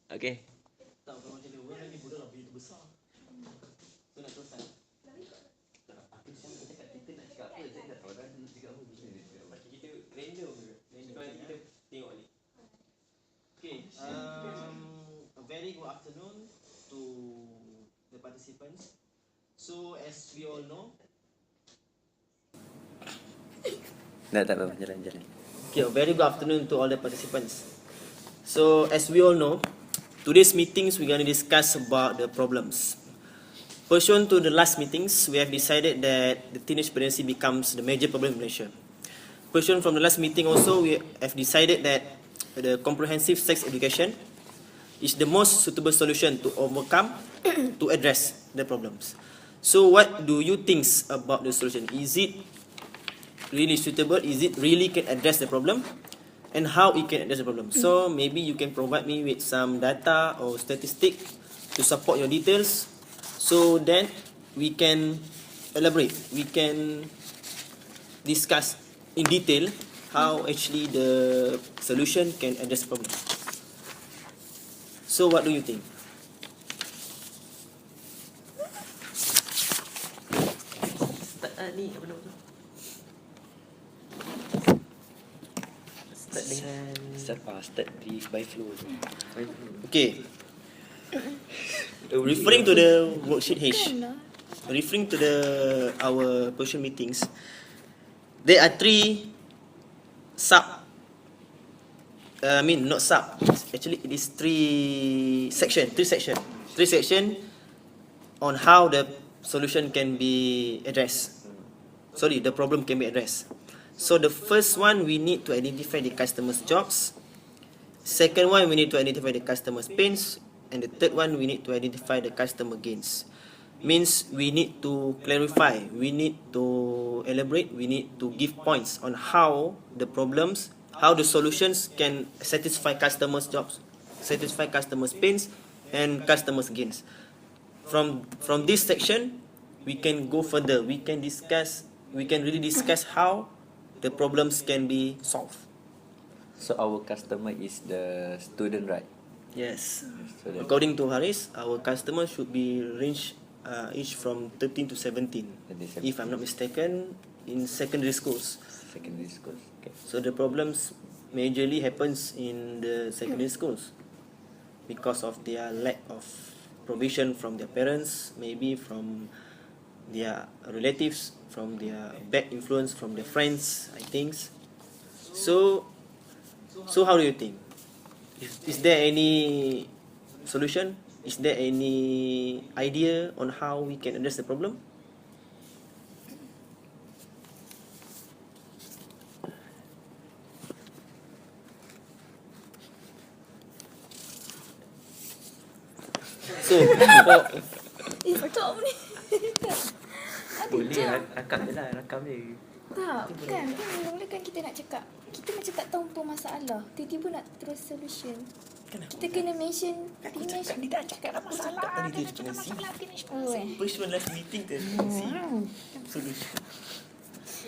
Okay. Tak bukan macam dia. Orang ni bodoh lah begitu besar. So nak teruskan. Aku cakap kita nak cakap apa? Saya tak tahu dah nak cakap apa. Kita random je. So nanti kita tengok ni. Okay. A very good afternoon to the participants. So as we all know. Tak apa, jalan-jalan. Okay, a very good afternoon to all the participants. So as we all know, today's meetings we're going to discuss about the problems. Pursuant to the last meetings, we have decided that the teenage pregnancy becomes the major problem in Malaysia. Pursuant from the last meeting also, we have decided that the comprehensive sex education is the most suitable solution to overcome, to address the problems. So what do you think about the solution? Is it really suitable? Is it really can address the problem? And how it can address the problem? So maybe you can provide me with some data or statistic to support your details, so then we can elaborate, we can discuss in detail how actually the solution can address the problem. So what do you think? Start ni apa nama tu? Start dengan start by flow. Okay. Referring to the worksheet H, referring to our portion meetings, there are three not sub. Actually, it is three section on how the solution can be addressed. Sorry, the problem can be addressed. So the first one, we need to identify the customer's jobs. Second one, we need to identify the customer's pains. And the third one, we need to identify the customer gains. Means we need to clarify, we need to elaborate, we need to give points on how the problems, how the solutions can satisfy customers' jobs, satisfy customers' pains and customers' gains. From this section, we can go further. We can really discuss how the problems can be solved. So our customer is the student, right? Yes. So that According to Haris, our customer should be ranged age from 13 to 17, if I'm not mistaken, in secondary schools. secondary schools. Okay. So the problems majorly happens in the secondary schools because of their lack of provision from their parents, maybe from their relatives, from their bad influence from their friends, I think. So how do you think? Is there any solution? Is there any idea on how we can address the problem? So, Stop ni. Boleh rakam je lah, rakam je. Tak, kan mula-mula kan kita nak cakap, kita macam tak tahu apa masalah, tiba-tiba nak terus solution. Kita kena mention finish. Dia dah cakap dah masalah. Tadi dia kena Finish. First one last meeting tu solution.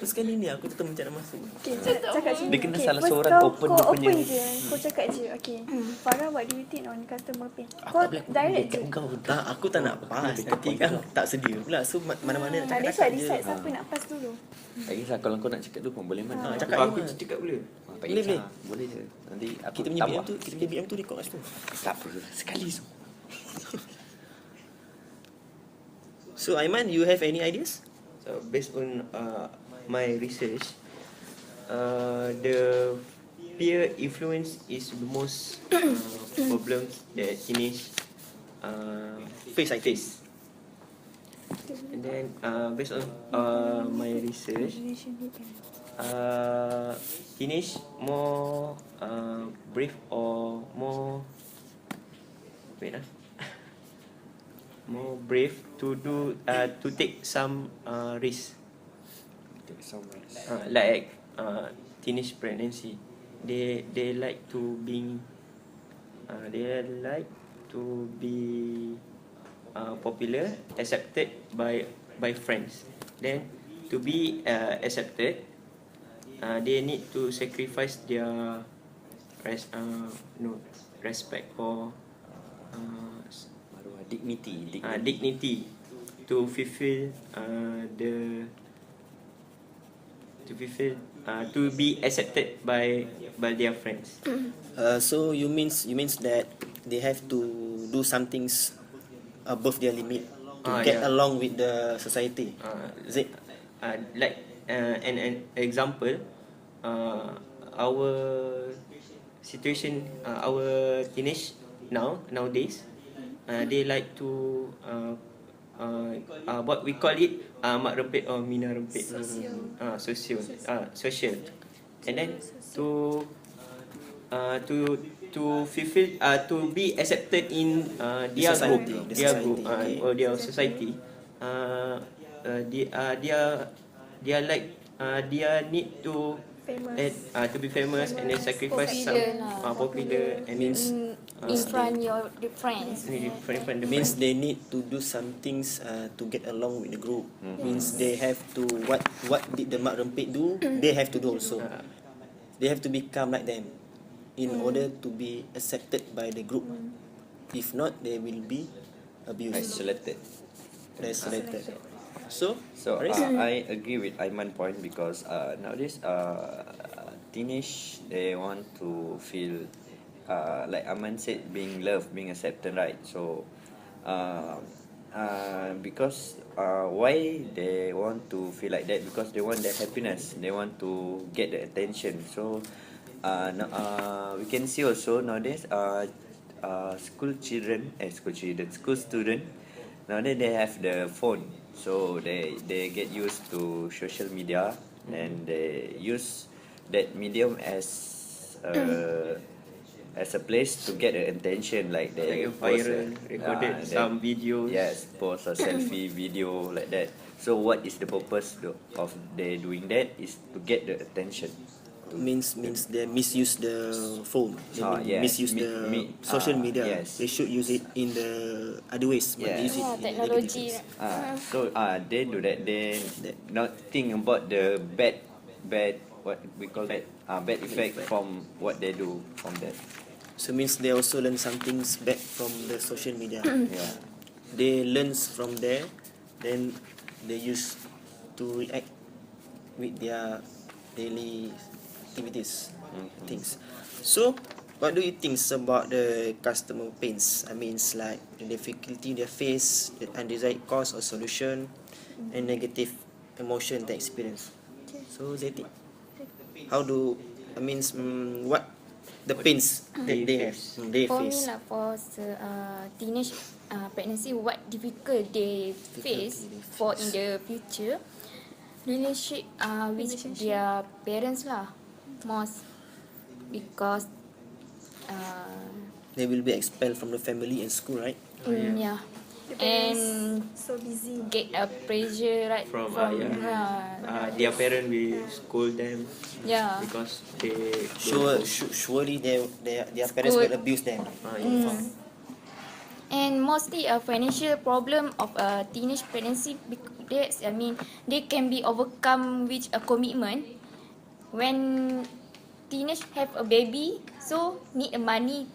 Terus kali ni aku tetap macam nak masuk. Okay, cakap je. Dia kena Okay, salah first seorang kau open dia punya. Open je. Kau cakap je. Okay. Farah, what do you think on customer pain? Kau direct je. Kau Tak, aku tak nak pass. Nanti kan tak sedia pula. So mana-mana nak That's cakap why je. decide siapa nak pass dulu. Tak kisah kalau kau nak cakap tu pun boleh mana. Cakap aku je. cakap boleh. Tak Boleh, kisah. Boleh je. Nanti aku Kita punya tambah. BM tu record kat situ. Tak apa. Sekali tu. So Aiman, you have any ideas? So based on my research, the peer influence is the most problems that teenage face. And then based on my research, teenage more brave or more more brave to do to take some risk. Like teenage pregnancy, they like to be popular, accepted by friends. Then to be accepted, they need to sacrifice their respect for Maruah, dignity. dignity to fulfill to be accepted by their friends. So you means that they have to do some things above their limit to get Yeah. along with the society. Is it? Like an example, our situation, our teenage nowadays, they like to what we call it, mak rempit or mina rempit. Social, and then to fulfill, to be accepted in their group, society, the their society, group, okay. or their society. They are like, they need to to be famous, and then sacrifice some Popular lah. popular, and Means In front your the friends. different means they need to do some things to get along with the group. Means they have to what did the mak rempit do? They have to do also. They have to become like them in order to be accepted by the group. If not, they will be abused. Isolated. So, So Aris? I agree with Aiman point because nowadays teenage, they want to feel like Aiman said, being loved, being accepted, right? So because why they want to feel like that? Because they want their happiness, they want to get the attention. So we can see also nowadays school student, nowadays they have the phone, so they get used to social media, and they use that medium as a place to get the attention, like they like a viral post recorded some videos. yes, post a selfie video like that. So what is the purpose of they doing that? Is to get the attention. means they misuse the phone. They Yes. misuse the social media. Yes. They should use it in the other ways. But they use it in Technology. negative ways. So they do that. They not think about the bad what we call that bad effect from what they do from that. So means they also learn some things back from the social media. Yeah. They learn from there, then they use to react with their daily activities, things. So, what do you think about the customer pains? I mean, it's like the difficulty they face, the undesired cause or solution, and negative emotion they experience. So, Zeti, how do what the pains that they have, they For me face? lah, for teenage pregnancy, what difficult they face for in the future, relationship with their parents lah, most, because They will be expelled from the family and school, right? yeah, and So busy. get a pressure right From, yeah, their parent will scold them yeah. because they Surely their parents School. will abuse them. And mostly a financial problem of a teenage pregnancy, they can be overcome with a commitment. When teenage have a baby, so need a money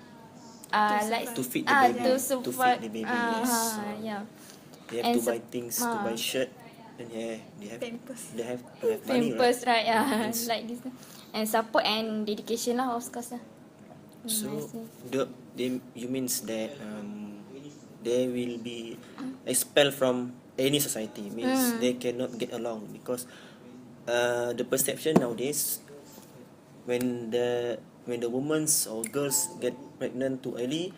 like To feed the baby. to To survive. feed the baby, yes. Yeah. They have And to buy things, to buy shirt, and Pampers. they have to have money, Pampers, right? right? Yeah, Yes. like this. And support and dedication lah, of course lah. So I see. you means that they will be expelled from any society. Means they cannot get along because the perception nowadays, when the women or girls get pregnant too early,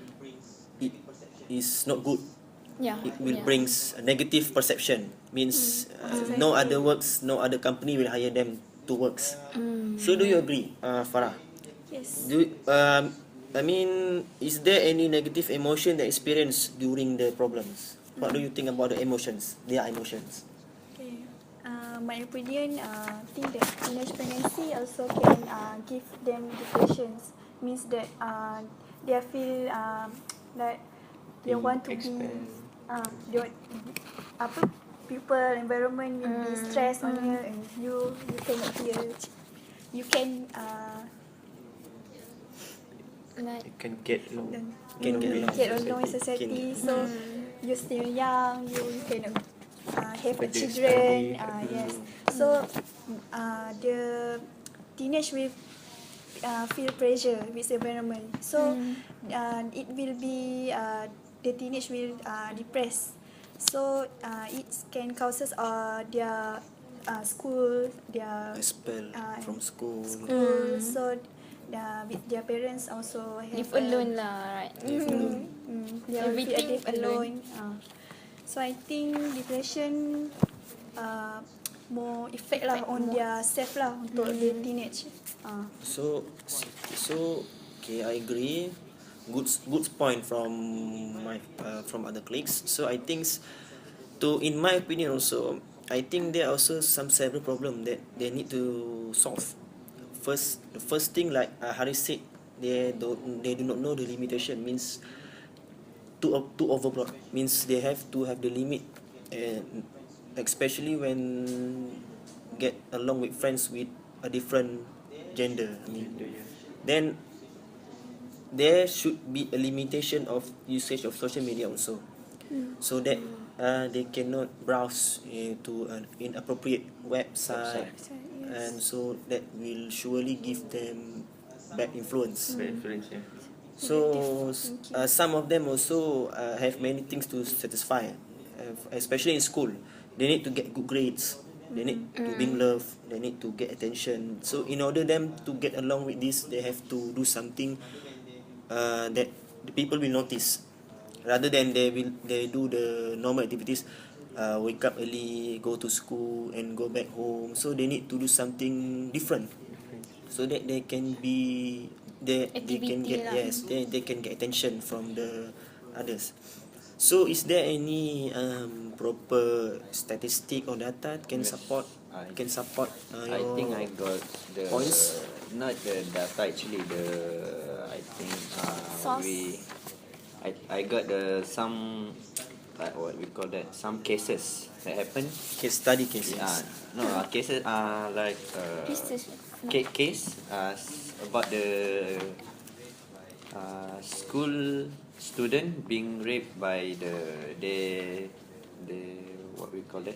it is not good. Yeah. It will yeah. brings a negative perception. Means no other works, no other company will hire them to works. So do you agree, Farah? Yes. Is there any negative emotion they experience during the problems? What do you think about the emotions? Their emotions. Okay. My opinion, think that teenage pregnancy also can give them depressions. Means that they feel that they want to be they want, people, environment will be stressed on you, and you cannot hear. You can Like can get along. Can get along. get along in society. So you're still young, you can have a Further children. study. Yes. So the teenage will feel pressure with the environment. So it will be the teenage will depressed. So it can causes their school, their Expel from school. So with their parents also have Live alone lah, right? Live alone. They will feel Everything live alone. So I think depression more effect lah on their self lah untuk the teenage. So okay, I agree. Good point from from other colleagues. So I think in my opinion also, I think there are also some several problem that they need to solve. The first thing, like Haris said, they do not know the limitation, means too overbroad, means they have to have the limit, and especially when get along with friends with a different gender. I mean, then there should be a limitation of usage of social media also, so that they cannot browse to an inappropriate website, and so that will surely give them bad influence. Bad influence, yeah. So some of them also have many things to satisfy, especially in school. They need to get good grades. They need to be loved. They need to get attention. So in order them to get along with this, they have to do something that the people will notice, rather than they do the normal activities, wake up early, go to school, and go back home. So they need to do something different, so that they can be they can Activity get lah. yes they can get attention from the others. So is there any proper statistic or data can Yes, support I your I think I got the points? not the data actually, the I think Source. I got the some like what we call that, some cases that happen. case study cases? No, cases like Cases. case about the school student being raped by the what we call that,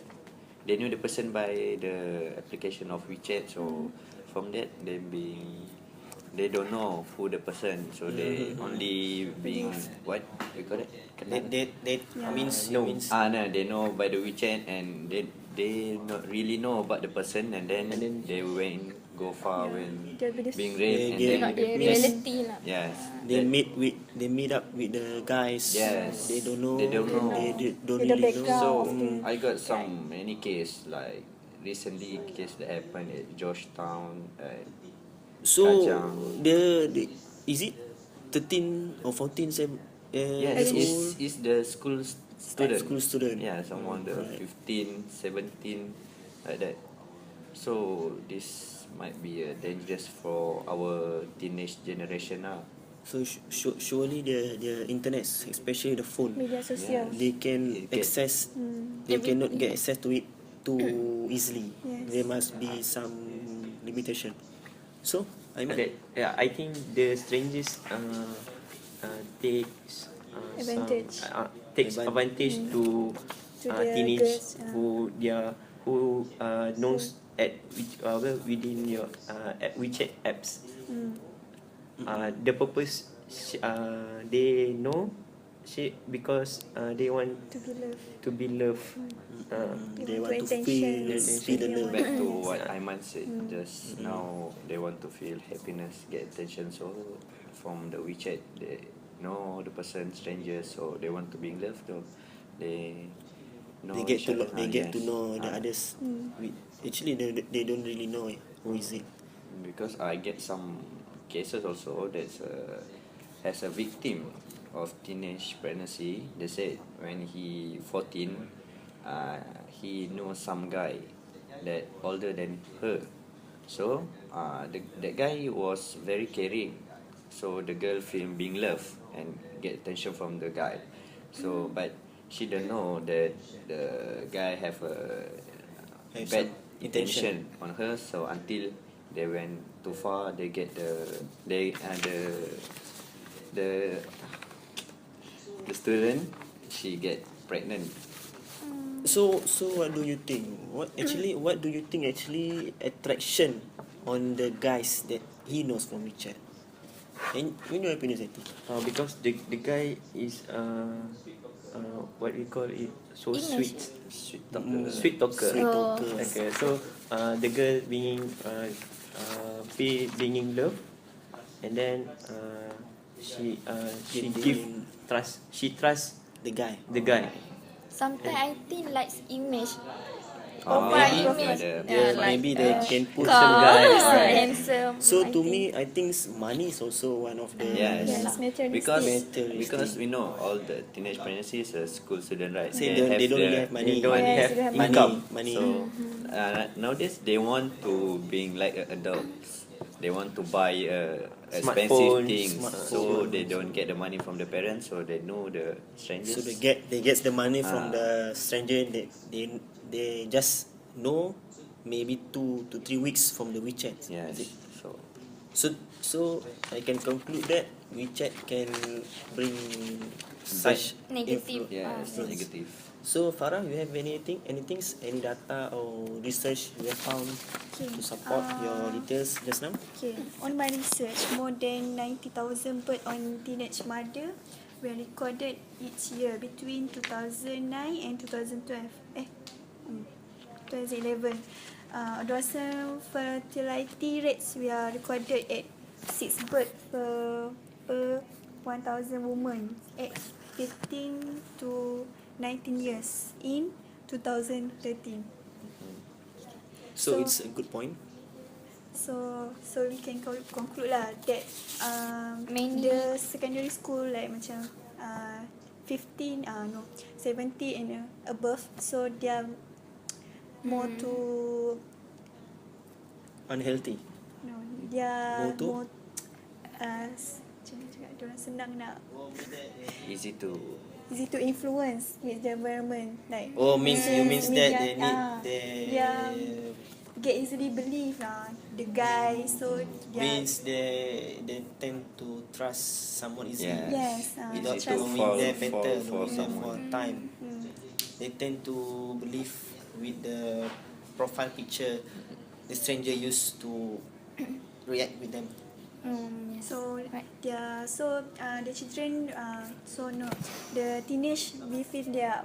they knew the person by the application of WeChat. So from that they don't know who the person, so they only being what we call it, They means No. means no, they know by the WeChat, and they not really know about the person, and then they went go far when They'll be being They raped, and get- then Not the Yes. reality lah. yes, they that- meet up with the guys. Yes. They don't know. They don't know. Don't With the really know. background. So of the I got some many case like recently case that happened at Georgetown. So Kajang. the is it 13 or 14 Yes, years old? it's the student. School student. Yeah, someone the Right. 15, 17, like that. So this might be dangerous for our teenage generation now. So surely the internet, especially the phone, media sosial. they can It get- access. They cannot get access to it too easily. Yes. There must be some limitation. So I mean, Yeah, I think the strangers takes Advantage. takes advantage to To the teenage girls, who knows at which within your at WeChat apps. The purpose they know because they want To be loved. to be loved. they want want to attention. feel the love. Back to what Aiman said just now, they want to feel happiness, get attention. So from the WeChat, they know the person, strangers, so they want to be loved. So they know They get each to other. they get to Yes. know the others. Actually, they don't really know who is it. Because I get some cases also that's as a victim of teenage pregnancy. They said when he 14, he knows some guy that older than her. So that guy was very caring. So the girl feel being loved and get attention from the guy. So but she don't know that the guy have a Have bad some intention. intention on her. So until they went too far, they get the the student, she get pregnant. So what do you think? What do you think actually attraction on the guys that he knows from WeChat? And in your opinion, Zati? Because the guy is what we call it, so Image. sweet, Sweet talker. sweet talker. Sweet Oh. talker. Okay, so the girl being being in love, and then she They give mean- trust. She trusts The guy. the guy. Sometimes I think likes image. Ah, Profile maybe image. ada- maybe they can put some guys, right? Handsome. So I to think. me, I think money is also one of the Yes. Yes, materialistic. Because we know all the teenage pregnancy is a school student, right? Say they don't really have money. They don't Yes, have they don't have income. money. So nowadays they want to being like adults. They want to buy expensive Smartphone, things, so smartphone. they don't get the money from the parents, so they know the strangers. So they get the money from Ah. the stranger. They just know maybe 2 to 3 weeks from the WeChat. Yes. Is it? So So I can conclude that WeChat can bring such Negative. yes, Yes. negative. So Farah, you have any data or research you have found Okay. to support your details just now? Okay, on my research, more than 90,000 birth on teenage mother were recorded each year between 2009 and 2012. 2011. Adolescent fertility rates were recorded at 6 birth per 1,000 women aged 15 to 19 years in 2013. So So- it's a good point. So we can conclude lah that Mainly- the secondary school like macam 70 and above, so they are more to Unhealthy. no, they are More to? more macam mana cakap, diorang senang nak Easy to easy to influence with the environment, like Oh, you means that they need they get easily believe lah the guy, so means they tend to trust someone easily. Yes. Yes, Without Easy to knowing fall their for pattern, knowing them someone. for time. They tend to believe with the profile picture the stranger used to react with them. So Right. the children so no, the teenage within their,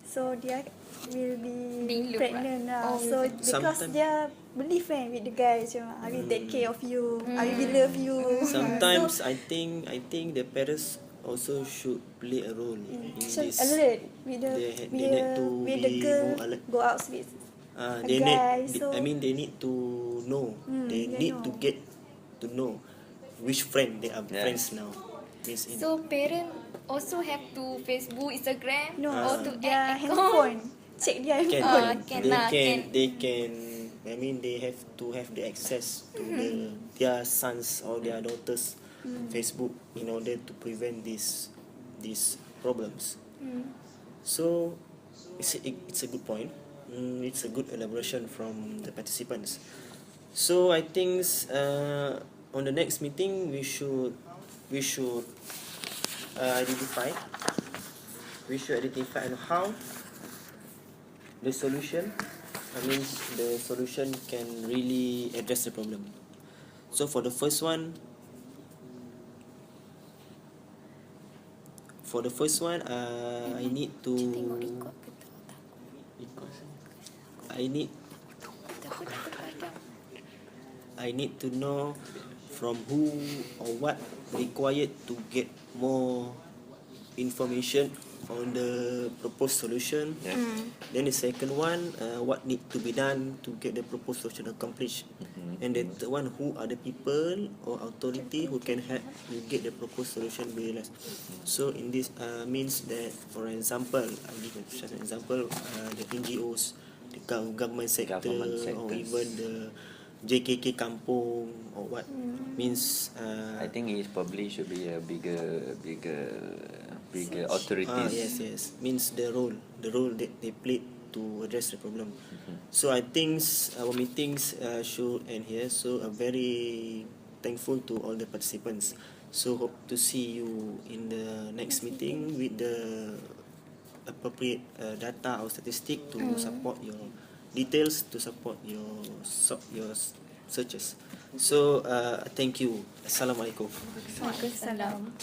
so they will be Being looked pregnant at. lah. Oh, So okay. because Sometime- they are believe with the guy macam I will take care of you, I will love you. Sometimes so, I think the parents also should play a role in so this. alert with the They need to with be the girl more alert. go out with a They guy, need. so- I mean, they need to know. They they need to know. get to know which friend they are Yeah. friends now. Means in So parents also have to Facebook, Instagram, no, or to their add account. handphone, check their can, handphone. can they lah, can can. they can. I mean, they have to have the access to their sons or their daughters' Facebook in order to prevent these problems. So it's a good point. It's a good elaboration from the participants. So I think on the next meeting we should identify on how the solution. The solution can really address the problem. So for the first one, I need to Tengok record ke tak? I need to know from who or what required to get more information on the proposed solution. Yeah. Then the second one, what need to be done to get the proposed solution accomplished. And the third one, who are the people or authority who can help you get the proposed solution realized. So in this means that, for example, I give just an example, the NGOs, the government sector, Government or sectors. even the JKK kampung or what means. I think it probably should be a bigger authorities. Yes. Means the role that they played to address the problem. So I think our meetings should end here. So I'm very thankful to all the participants. So hope to see you in the next meeting with the appropriate data or statistic to support your details, to support your searches. So thank you. Assalamualaikum. Waalaikumsalam.